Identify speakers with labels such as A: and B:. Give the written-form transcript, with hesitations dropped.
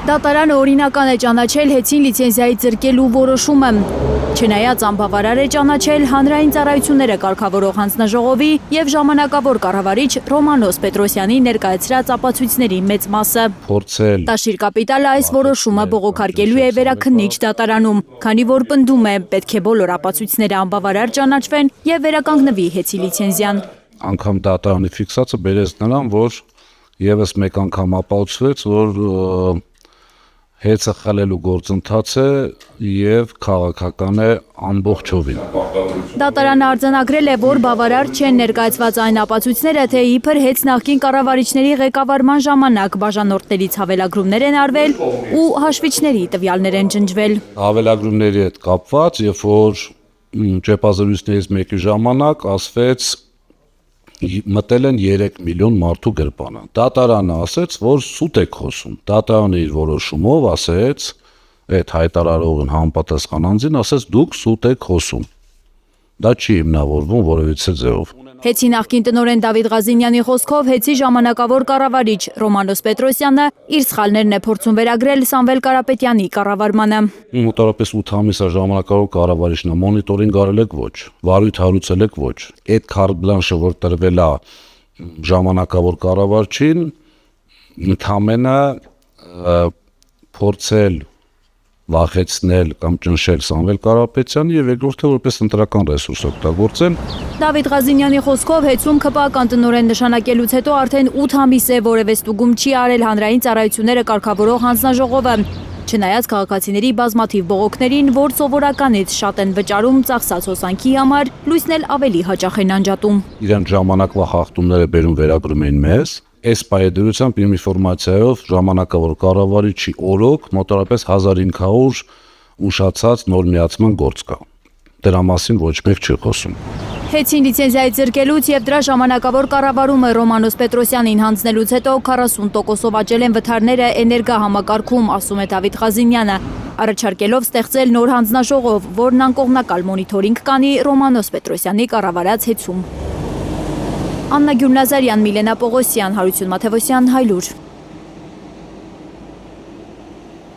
A: Դատարանը օրինական է ճանաչել հեծին լիցենզիայի զրկելու որոշումը։ Չնայած անբավարար է ճանաչել հանրային ծառայությունները կարգավորող հանձնաժողովի և ժամանակավոր կառավարիչ Ռոմանոս Պետրոսյանի ներկայացրած ապացույցների մեծ մասը։ Տաշիր կապիտալը այս որոշումը բողոքարկելու է վերաքննիչ դատարանում, քանի որ պնդում է, պետք է բոլոր ապացույցները անբավարար ճանաչվեն և վերականգնվի հեծի լիցենզիան։
B: Անգամ դատարանի ֆիքսացը բերեց նրան, որ ևս մեկ անգամ ապացուցվեց, որ հեծը խլելու գործընթաց է և քաղաքական է ամբողջովին։
A: Դատարանը արձանագրել է, որ բավարար չեն ներկայացված այն ապացույցները, թե իբր հեծ նախկին կառավարիչների ղեկավարման ժամանակ բաժանորդներից հավելագրումներ են արվել ու հաշվիչների տվյալներ են ջնջվել։
B: Հավելագրումների հետ կապված, երբ որ ճեպազրույցներից մեկի ժամանակ ասվեց մտել են 3 միլիոն մարդու գրպանը։ Դատարանը ասեց, որ սուտ եք խոսում։ Դատարանը իր որոշումով ասեց, այդ հայտարարողին համապատասխան անձին ասեց, դուք սուտ եք խոսում։ Դա չի հիմնավորվում որևիցե ձևով։
A: Հեծի նախկին տնօրեն Դավիթ Ղազինյանի խոսքով հեծի ժամանակավոր կառավարիչ Ռոմանոս Պետրոսյանը իր սխալներն է փորձում վերագրել Սամվել Կարապետյանի կառավարմանը։
B: Մոտավորապես 8 ամիս է ժամանակավոր կառավարիչն է, մոնիտորինգ արել եք ոչ, վարույթ հարուցել եք ոչ։ Այդ քարտ բլանշը, որ տրվել է ժամանակավոր կառավարչին, ընդամենը փորձել վախեցնել կամ ճնշել Սամվել Կարապետյանի և երկրորդը որպես ընտրական ռեսուրս օգտագործել։
A: Դավիթ Ղազինյանի խոսքով հեծում ՔՊԱ-ական տնօրեն նշանակելուց հետո արդեն 8 ամիս է որևէ ստուգում չի արել հանրային ծառայությունները կարգավորող հանձնաժողովը։ Չնայած քաղաքացիների բազմաթիվ բողոքներին, որ սովորականից շատ են վճարում ծախսած հոսանքի համար, լույսն էլ ավելի հաճախ են անջատում։
B: Իրենց ժամանակվա խախտումները բերում վերագրում էին մեզ։ Այս պայեդրությամբ իմ ինֆորմացիայով ժամանակավոր կառավարիչի օրոք մոտավորապես 1500 ուշացած նոր միացման գործ կա։ Դրա մասին ոչ մեկ չի խոսում։
A: Հեծին լիցենզիայի զրկելուց և դրա ժամանակավոր կառավարումը Ռոմանոս Պետրոսյանին հանձնելուց հետո 40%-ով աճել են վթարները էներգահամակարգում, ասում է Դավիթ Ղազինյանը, առաջարկելով ստեղծել նոր հանձնաժողով, որն անկողմնակալ մոնիթորինգ կանի Ռոմանոս Պետրոսյանի կառավարած հեծում։ Աննա Գյուլնազարյան, Միլենա Պողոսյան, Հարություն Մաթևոսյան, Հայլուր։